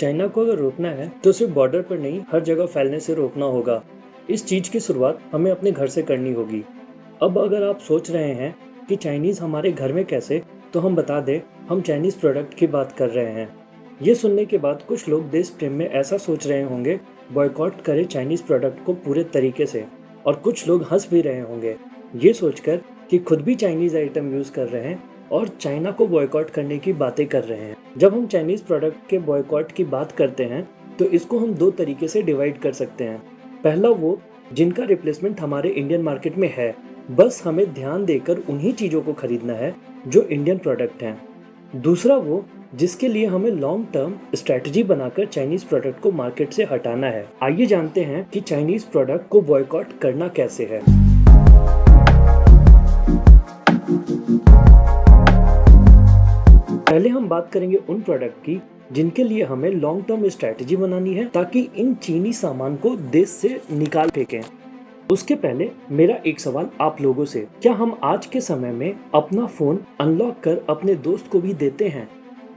China को अगर रोकना है तो सिर्फ बॉर्डर पर नहीं, हर जगह फैलने से रोकना होगा। इस चीज की शुरुआत हमें अपने घर से करनी होगी। अब अगर आप सोच रहे हैं कि चाइनीज हमारे घर में कैसे, तो हम बता दें, हम चाइनीज प्रोडक्ट की बात कर रहे हैं। ये सुनने के बाद कुछ लोग देश प्रेम में ऐसा सोच रहे होंगे, बॉयकॉट करें चाइनीज प्रोडक्ट को पूरे तरीके से, और कुछ लोग हंस भी रहे होंगे ये सोचकर कि खुद भी चाइनीज आइटम यूज कर रहे हैं और चाइना को बॉयकॉट करने की बातें कर रहे हैं। जब हम चाइनीज प्रोडक्ट के बॉयकॉट की बात करते हैं तो इसको हम दो तरीके से डिवाइड कर सकते हैं। पहला वो जिनका रिप्लेसमेंट हमारे इंडियन मार्केट में है, बस हमें ध्यान देकर उन्हीं चीज़ों को खरीदना है जो इंडियन प्रोडक्ट हैं। दूसरा वो जिसके लिए हमें लॉन्ग टर्म स्ट्रेटजी बनाकर चाइनीज प्रोडक्ट को मार्केट से हटाना है। आइए जानते हैं कि चाइनीज प्रोडक्ट को बॉयकॉट करना कैसे है। पहले हम बात करेंगे उन प्रोडक्ट की जिनके लिए हमें लॉन्ग टर्म स्ट्रेटजी बनानी है ताकि इन चीनी सामान को देश से निकाल फेंकें। उसके पहले मेरा एक सवाल आप लोगों से, क्या हम आज के समय में अपना फोन अनलॉक कर अपने दोस्त को भी देते हैं?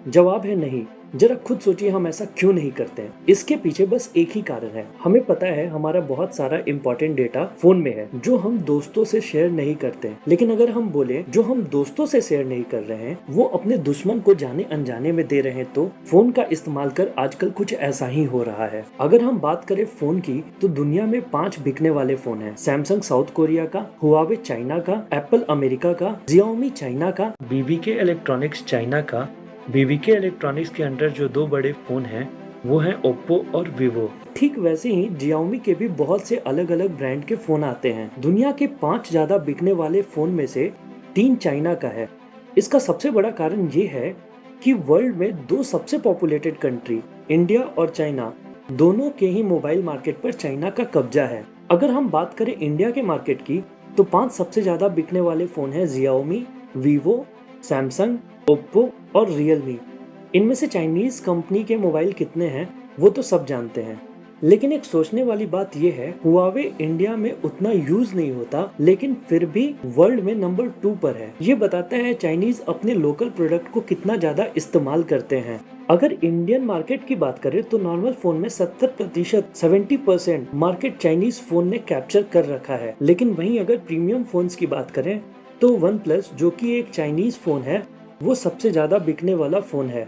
जवाब है नहीं। जरा खुद सोचिए हम ऐसा क्यों नहीं करते हैं। इसके पीछे बस एक ही कारण है, हमें पता है हमारा बहुत सारा इंपॉर्टेंट डेटा फोन में है जो हम दोस्तों से शेयर नहीं करते। लेकिन अगर हम बोले जो हम दोस्तों से शेयर नहीं कर रहे हैं वो अपने दुश्मन को जाने अनजाने में दे रहे हैं, तो फोन का इस्तेमाल कर आजकल कुछ ऐसा ही हो रहा है। अगर हम बात करें फोन की तो दुनिया में 5 बिकने वाले फोन है। सैमसंग साउथ कोरिया का, हुआवे चाइना का, एप्पल अमेरिका का, जियोमी चाइना का, बीबीके इलेक्ट्रॉनिक्स चाइना का। बीबीके इलेक्ट्रॉनिक्स के अंडर जो 2 बड़े फोन हैं वो हैं ओप्पो और वीवो। ठीक वैसे ही जियोमी के भी बहुत से अलग अलग ब्रांड के फोन आते हैं। दुनिया के 5 ज्यादा बिकने वाले फोन में से 3 चाइना का है। इसका सबसे बड़ा कारण ये है कि वर्ल्ड में 2 सबसे पॉपुलेटेड कंट्री इंडिया और चाइना, दोनों के ही मोबाइल मार्केट पर चाइना का कब्जा है। अगर हम बात करें इंडिया के मार्केट की तो 5 सबसे ज्यादा बिकने वाले फोन है जियोमी, वीवो, सैमसंग, ओप्पो और रियलमी। इनमें से चाइनीज कंपनी के मोबाइल कितने हैं वो तो सब जानते हैं, लेकिन एक सोचने वाली बात यह है, हुआवे इंडिया में उतना यूज नहीं होता लेकिन फिर भी वर्ल्ड में नंबर 2 पर है। ये बताता है चाइनीज अपने लोकल प्रोडक्ट को कितना ज्यादा इस्तेमाल करते हैं। अगर इंडियन मार्केट की बात करें तो नॉर्मल फोन में 70% मार्केट चाइनीज फोन ने कैप्चर कर रखा है। लेकिन वहीं अगर प्रीमियम फोन्स की बात करें तो वन प्लस, जो कि एक चाइनीज फोन है, वो सबसे ज्यादा बिकने वाला फोन है।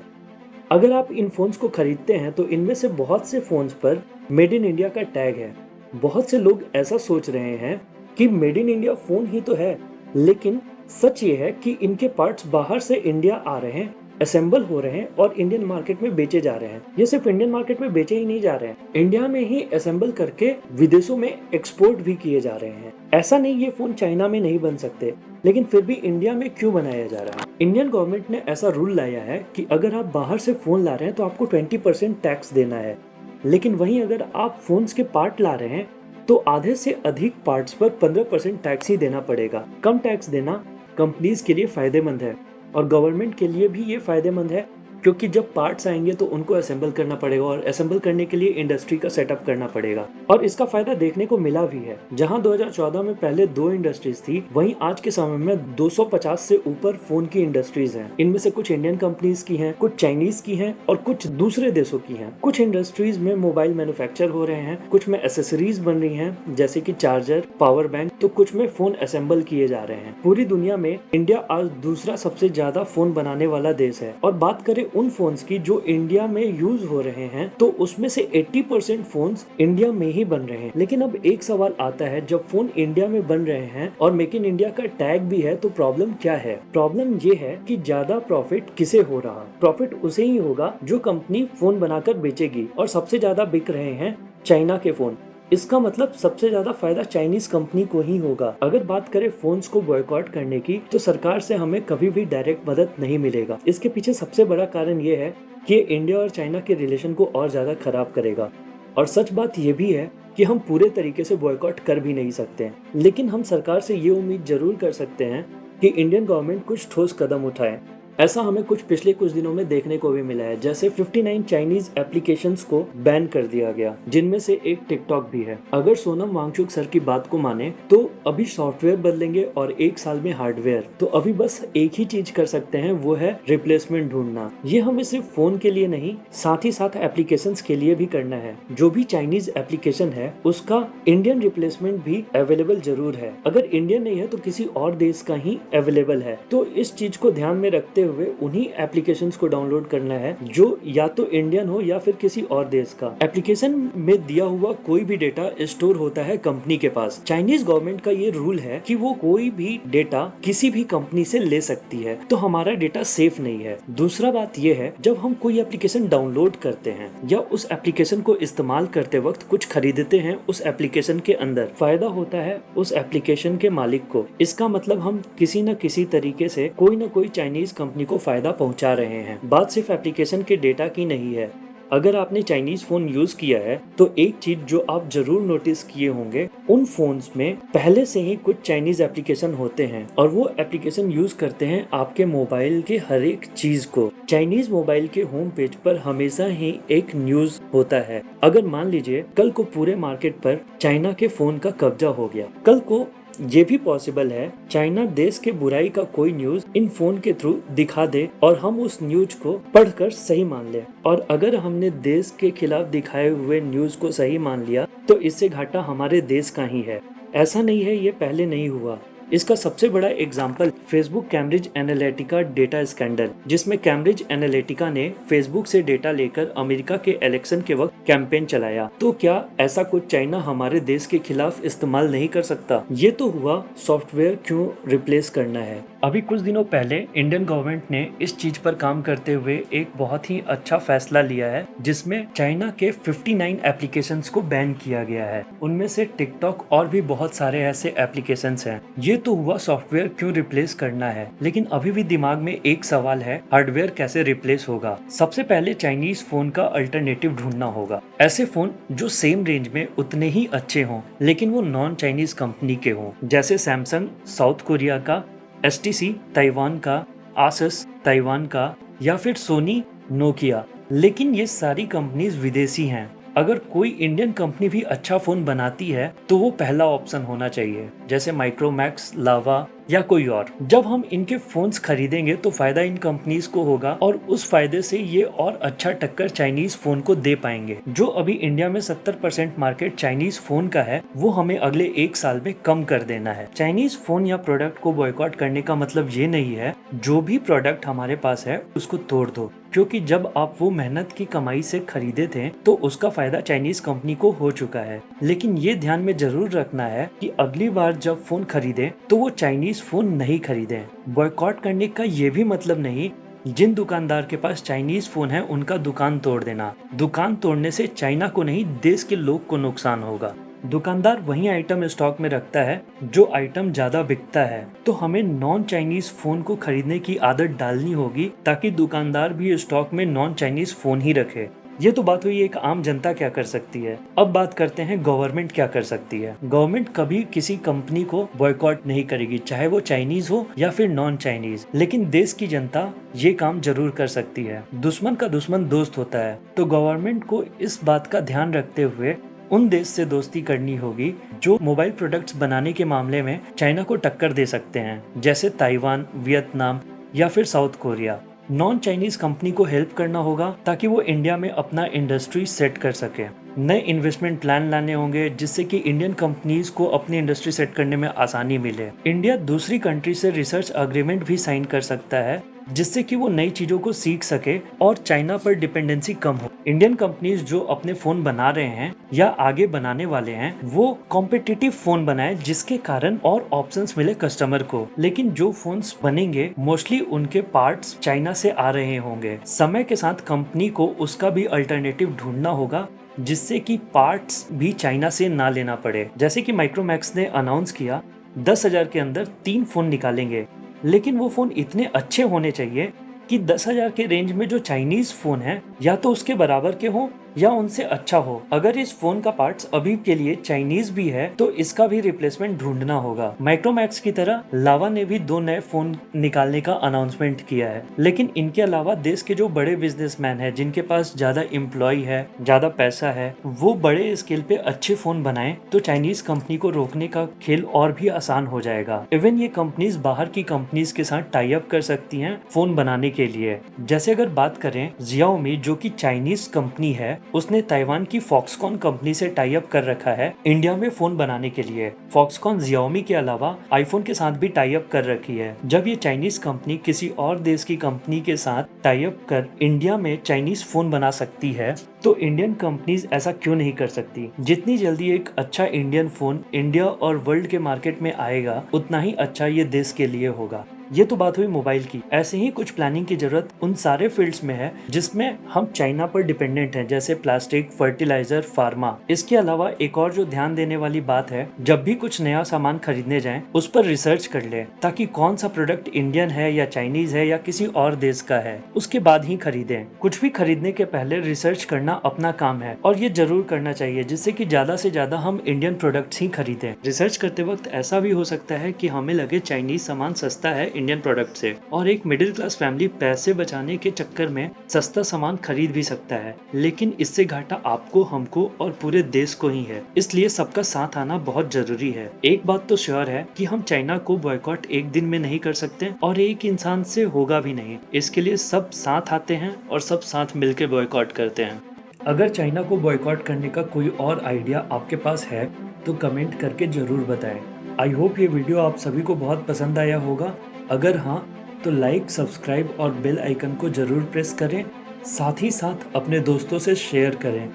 अगर आप इन फोन्स को खरीदते हैं तो इनमें से बहुत से फोन्स पर मेड इन इंडिया का टैग है। बहुत से लोग ऐसा सोच रहे हैं कि मेड इन इंडिया फोन ही तो है, लेकिन सच ये है कि इनके पार्ट्स बाहर से इंडिया आ रहे हैं, असेंबल हो रहे हैं और इंडियन मार्केट में बेचे जा रहे हैं। ये सिर्फ इंडियन मार्केट में बेचे ही नहीं जा रहे हैं, इंडिया में ही असेंबल करके विदेशों में एक्सपोर्ट भी किए जा रहे हैं। ऐसा नहीं ये फोन चाइना में नहीं बन सकते, लेकिन फिर भी इंडिया में क्यों बनाया जा रहा है? इंडियन गवर्नमेंट ने ऐसा रूल लाया है कि अगर आप बाहर से फोन ला रहे हैं तो आपको 20% टैक्स देना है। लेकिन वहीं अगर आप फोन्स के पार्ट ला रहे हैं तो आधे से अधिक पार्ट्स पर 15% टैक्स ही देना पड़ेगा। कम टैक्स देना कंपनीज के लिए फायदेमंद है और गवर्नमेंट के लिए भी ये फायदेमंद है, क्योंकि जब पार्ट्स आएंगे तो उनको असेंबल करना पड़ेगा और असेंबल करने के लिए इंडस्ट्री का सेटअप करना पड़ेगा। और इसका फायदा देखने को मिला भी है। जहां 2014 में पहले 2 इंडस्ट्रीज थी, वहीं आज के समय में 250 से ऊपर फोन की इंडस्ट्रीज हैं। इनमें से कुछ इंडियन कंपनीज की हैं, कुछ चाइनीज की हैं और कुछ दूसरे देशों की हैं। कुछ इंडस्ट्रीज में मोबाइल मैन्युफैक्चर हो रहे हैं, कुछ में एसेसरीज बन रही हैं जैसे कि चार्जर, पावर बैंक, तो कुछ में फोन असेंबल किए जा रहे हैं। पूरी दुनिया में इंडिया आज दूसरा सबसे ज्यादा फोन बनाने वाला देश है। और बात करें उन फोन्स की जो इंडिया में यूज हो रहे हैं तो उसमें से 80% फोन्स इंडिया में ही बन रहे हैं। लेकिन अब एक सवाल आता है, जब फोन इंडिया में बन रहे हैं और मेक इन इंडिया का टैग भी है तो प्रॉब्लम क्या है? प्रॉब्लम ये है कि ज्यादा प्रॉफिट किसे हो रहा? प्रॉफिट उसे ही होगा जो कंपनी फोन बनाकर बेचेगी, और सबसे ज्यादा बिक रहे हैं चाइना के फोन। इसका मतलब सबसे ज्यादा फायदा चाइनीज कंपनी को ही होगा। अगर बात करें फोन्स को बॉयकॉट करने की तो सरकार से हमें कभी भी डायरेक्ट मदद नहीं मिलेगा। इसके पीछे सबसे बड़ा कारण ये है कि ये इंडिया और चाइना के रिलेशन को और ज्यादा खराब करेगा। और सच बात ये भी है कि हम पूरे तरीके से बॉयकॉट कर भी नहीं सकते, लेकिन हम सरकार से ये उम्मीद जरूर कर सकते हैं कि इंडियन गवर्नमेंट कुछ ठोस कदम उठाए ऐसा हमें पिछले कुछ दिनों में देखने को भी मिला है। जैसे 59 चाइनीज एप्लीकेशंस को बैन कर दिया गया, जिनमें से एक टिकटॉक भी है। अगर सोनम वांगचुक सर की बात को माने तो अभी सॉफ्टवेयर बदलेंगे और 1 साल में हार्डवेयर। तो अभी बस एक ही चीज कर सकते हैं, वो है रिप्लेसमेंट ढूंढना। ये हमें सिर्फ फोन के लिए नहीं, साथ ही साथ एप्लीकेशंस के लिए भी करना है। जो भी चाइनीज एप्लीकेशन है उसका इंडियन रिप्लेसमेंट भी अवेलेबल जरूर है। अगर इंडियन नहीं है तो किसी और देश का ही अवेलेबल है। तो इस चीज को ध्यान में रखते हुए उन्हीं एप्लीकेशंस को डाउनलोड करना है जो या तो इंडियन हो या फिर किसी और देश का। एप्लीकेशन में दिया हुआ कोई भी डेटा स्टोर होता है कंपनी के पास। चाइनीज गवर्नमेंट का ये रूल है कि वो कोई भी डेटा किसी भी कंपनी से ले सकती है, तो हमारा डेटा सेफ नहीं है। दूसरा बात ये है, जब हम कोई एप्लीकेशन डाउनलोड करते हैं या उस एप्लीकेशन को इस्तेमाल करते वक्त कुछ खरीदते हैं उस एप्लीकेशन के अंदर, फायदा होता है उस एप्लीकेशन के मालिक को। इसका मतलब हम किसी न किसी तरीके से कोई न कोई चाइनीज कंपनी को फायदा पहुंचा रहे हैं। बात सिर्फ एप्लीकेशन के डेटा की नहीं है। अगर आपने चाइनीज फोन यूज किया है तो एक चीज जो आप जरूर नोटिस किए होंगे, उन फोन्स में पहले से ही कुछ चाइनीज एप्लीकेशन होते हैं और वो एप्लीकेशन यूज करते हैं आपके मोबाइल के हर एक चीज को। चाइनीज मोबाइल के होम पेज पर हमेशा ही एक न्यूज होता है। अगर मान लीजिए कल को पूरे मार्केट पर चाइना के फोन का कब्जा हो गया, कल को ये भी पॉसिबल है चाइना देश के बुराई का कोई न्यूज इन फोन के थ्रू दिखा दे और हम उस न्यूज को पढ़कर सही मान ले। और अगर हमने देश के खिलाफ दिखाए हुए न्यूज को सही मान लिया तो इससे घाटा हमारे देश का ही है। ऐसा नहीं है ये पहले नहीं हुआ। इसका सबसे बड़ा example Facebook Cambridge Analytica data scandal, जिसमें कैम्ब्रिज एनालिटिका ने फेसबुक से डेटा लेकर अमेरिका के इलेक्शन के वक्त कैंपेन चलाया। तो क्या ऐसा कुछ चाइना हमारे देश के खिलाफ इस्तेमाल नहीं कर सकता? ये तो हुआ सॉफ्टवेयर क्यों रिप्लेस करना है। अभी कुछ दिनों पहले इंडियन गवर्नमेंट ने इस चीज पर काम करते हुए एक बहुत ही अच्छा फैसला लिया है, जिसमें चाइना के 59 एप्लीकेशंस को बैन किया गया है। उनमें से टिकटॉक और भी बहुत सारे ऐसे एप्लीकेशंस हैं। ये तो हुआ सॉफ्टवेयर क्यों रिप्लेस करना है, लेकिन अभी भी दिमाग में एक सवाल है, हार्डवेयर कैसे रिप्लेस होगा? सबसे पहले चाइनीज फोन का अल्टरनेटिव ढूंढना होगा। ऐसे फोन जो सेम रेंज में उतने ही अच्छे हों लेकिन वो नॉन चाइनीज कंपनी के हों, जैसे सैमसंग साउथ कोरिया का, HTC ताइवान का, आसस ताइवान का, या फिर सोनी, नोकिया। लेकिन ये सारी कंपनीज विदेशी हैं। अगर कोई इंडियन कंपनी भी अच्छा फोन बनाती है तो वो पहला ऑप्शन होना चाहिए, जैसे माइक्रोमैक्स, लावा या कोई और। जब हम इनके फोन्स खरीदेंगे तो फायदा इन कंपनीज को होगा और उस फायदे से ये और अच्छा टक्कर चाइनीज फोन को दे पाएंगे। जो अभी इंडिया में 70% मार्केट चाइनीज फोन का है, वो हमें अगले 1 साल में कम कर देना है। चाइनीज फोन या प्रोडक्ट को बॉयकॉट करने का मतलब ये नहीं है जो भी प्रोडक्ट हमारे पास है उसको तोड़ दो, क्योंकि जब आप वो मेहनत की कमाई से खरीदे थे तो उसका फायदा चाइनीज कंपनी को हो चुका है। लेकिन ये ध्यान में जरूर रखना है कि अगली बार जब फोन खरीदे तो वो चाइनीज फोन नहीं खरीदें। बॉयकॉट करने का ये भी मतलब नहीं जिन दुकानदार के पास चाइनीज फोन है उनका दुकान तोड़ देना। दुकान तोड़ने से चाइना को नहीं, देश के लोग को नुकसान होगा। दुकानदार वही आइटम स्टॉक में रखता है जो आइटम ज्यादा बिकता है, तो हमें नॉन चाइनीज फोन को खरीदने की आदत डालनी होगी ताकि दुकानदार भी स्टॉक में नॉन चाइनीज फोन ही रखे। ये तो बात हुई एक आम जनता क्या कर सकती है। अब बात करते हैं गवर्नमेंट क्या कर सकती है। गवर्नमेंट कभी किसी कंपनी को बॉयकॉट नहीं करेगी, चाहे वो चाइनीज हो या फिर नॉन चाइनीज, लेकिन देश की जनता ये काम जरूर कर सकती है। दुश्मन का दुश्मन दोस्त होता है, तो गवर्नमेंट को इस बात का ध्यान रखते हुए उन देश से दोस्ती करनी होगी जो मोबाइल प्रोडक्ट्स बनाने के मामले में चाइना को टक्कर दे सकते हैं, जैसे ताइवान, वियतनाम या फिर south Korea. Non Chinese company को हेल्प करना होगा ताकि वो इंडिया में अपना इंडस्ट्री सेट कर सके। नए इन्वेस्टमेंट प्लान लाने होंगे जिससे कि इंडियन कंपनीज को अपनी इंडस्ट्री सेट करने में आसानी मिले। इंडिया दूसरी कंट्री से रिसर्च एग्रीमेंट भी साइन कर सकता है जिससे कि वो नई चीजों को सीख सके और चाइना पर डिपेंडेंसी कम हो। इंडियन कंपनीज जो अपने फोन बना रहे हैं या आगे बनाने वाले हैं वो कॉम्पिटिटिव फोन बनाए जिसके कारण और ऑप्शंस मिले कस्टमर को। लेकिन जो फोन्स बनेंगे मोस्टली उनके पार्ट्स चाइना से आ रहे होंगे। समय के साथ कंपनी को उसका भी अल्टरनेटिव ढूंढना होगा जिससे कि पार्ट्स भी चाइना से ना लेना पड़े। जैसे कि माइक्रोमैक्स ने अनाउंस किया 10,000 के अंदर 3 फोन निकालेंगे, लेकिन वो फोन इतने अच्छे होने चाहिए कि 10,000 के रेंज में जो चाइनीज फोन है या तो उसके बराबर के हों या उनसे अच्छा हो। अगर इस फोन का पार्ट्स अभी के लिए चाइनीज भी है तो इसका भी रिप्लेसमेंट ढूंढना होगा। माइक्रोमैक्स की तरह लावा ने भी 2 नए फोन निकालने का अनाउंसमेंट किया है, लेकिन इनके अलावा देश के जो बड़े बिजनेसमैन हैं जिनके पास ज्यादा एम्प्लॉय है, ज्यादा पैसा है, वो बड़े स्केल पे अच्छे फोन बनाएं तो चाइनीज कंपनी को रोकने का खेल और भी आसान हो जाएगा। इवन ये कंपनीज बाहर की कंपनीज के साथ टाई अप कर सकती हैं फोन बनाने के लिए। जैसे अगर बात करें Xiaomi जो कि चाइनीज कंपनी है, उसने ताइवान की फॉक्सकॉन कंपनी से टाई अप कर रखा है इंडिया में फोन बनाने के लिए। फॉक्सकॉन Xiaomi के अलावा आईफोन के साथ भी टाई अप कर रखी है। जब ये चाइनीज कंपनी किसी और देश की कंपनी के साथ टाई अप कर इंडिया में चाइनीज फोन बना सकती है तो इंडियन कंपनीज ऐसा क्यों नहीं कर सकती। जितनी जल्दी एक अच्छा इंडियन फोन इंडिया और वर्ल्ड के मार्केट में आएगा उतना ही अच्छा ये देश के लिए होगा। ये तो बात हुई मोबाइल की। ऐसे ही कुछ प्लानिंग की जरूरत उन सारे फील्ड्स में है जिसमें हम चाइना पर डिपेंडेंट हैं, जैसे प्लास्टिक, फर्टिलाइजर, फार्मा। इसके अलावा एक और जो ध्यान देने वाली बात है, जब भी कुछ नया सामान खरीदने जाएं उस पर रिसर्च कर लें ताकि कौन सा प्रोडक्ट इंडियन है या चाइनीज है या किसी और देश का है, उसके बाद ही खरीदें। कुछ भी खरीदने के पहले रिसर्च करना अपना काम है और ये जरूर करना चाहिए जिससे कि ज्यादा से ज्यादा हम इंडियन प्रोडक्ट्स ही खरीदें। रिसर्च करते वक्त ऐसा भी हो सकता है कि हमें लगे चाइनीज सामान सस्ता है इंडियन प्रोडक्ट से, और एक मिडिल क्लास फैमिली पैसे बचाने के चक्कर में सस्ता सामान खरीद भी सकता है, लेकिन इससे घाटा आपको, हमको और पूरे देश को ही है। इसलिए सबका साथ आना बहुत जरूरी है। एक बात तो श्योर है कि हम चाइना को बॉयकॉट एक दिन में नहीं कर सकते और एक इंसान से होगा भी नहीं। इसके लिए सब साथ आते हैं और सब साथ मिलकर बॉयकॉट करते हैं। अगर चाइना को बॉयकॉट करने का कोई और आइडिया आपके पास है तो कमेंट करके जरूर बताएं। आई होप ये वीडियो आप सभी को बहुत पसंद आया होगा। अगर हाँ तो लाइक, सब्सक्राइब और बेल आइकन को जरूर प्रेस करें। साथ ही साथ अपने दोस्तों से शेयर करें।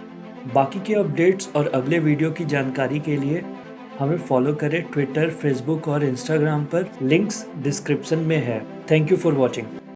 बाकी के अपडेट्स और अगले वीडियो की जानकारी के लिए हमें फॉलो करें ट्विटर, फेसबुक और इंस्टाग्राम पर। लिंक्स डिस्क्रिप्शन में है। Thank you for watching.